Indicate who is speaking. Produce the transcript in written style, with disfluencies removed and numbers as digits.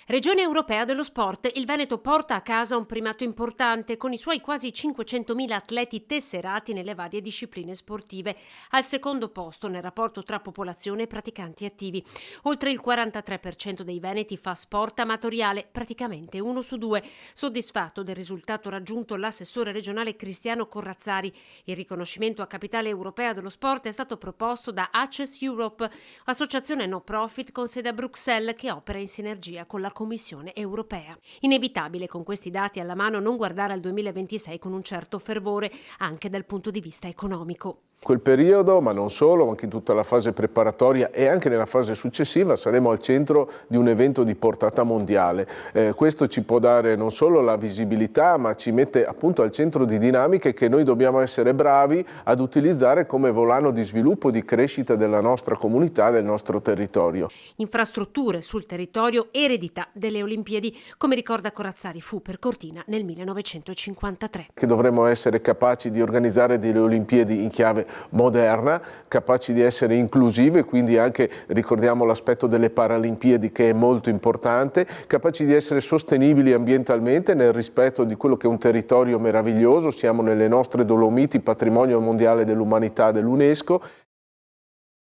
Speaker 1: Regione europea dello sport, il Veneto porta a casa un primato importante con i suoi quasi 500.000 atleti tesserati nelle varie discipline sportive, al secondo posto nel rapporto tra popolazione e praticanti attivi. Oltre il 43% dei veneti fa sport amatoriale, praticamente 1 su 2. Soddisfatto del risultato raggiunto l'assessore regionale Cristiano Corrazzari. Il riconoscimento a capitale europea dello sport è stato proposto da Access Europe, associazione no profit con sede a Bruxelles che opera in sinergia con la Commissione europea. Inevitabile con questi dati alla mano non guardare al 2026 con un certo fervore, anche dal punto di vista economico.
Speaker 2: Quel periodo, ma non solo, anche in tutta la fase preparatoria e anche nella fase successiva saremo al centro di un evento di portata mondiale. Questo ci può dare non solo la visibilità, ma ci mette appunto al centro di dinamiche che noi dobbiamo essere bravi ad utilizzare come volano di sviluppo e di crescita della nostra comunità, del nostro territorio.
Speaker 1: Infrastrutture sul territorio, eredità delle Olimpiadi, come ricorda Corazzari, fu per Cortina nel 1953.
Speaker 2: Che dovremmo essere capaci di organizzare delle Olimpiadi in chiave moderna, capaci di essere inclusive, quindi anche ricordiamo l'aspetto delle Paralimpiadi che è molto importante, capaci di essere sostenibili ambientalmente nel rispetto di quello che è un territorio meraviglioso, siamo nelle nostre Dolomiti, patrimonio mondiale dell'umanità dell'UNESCO.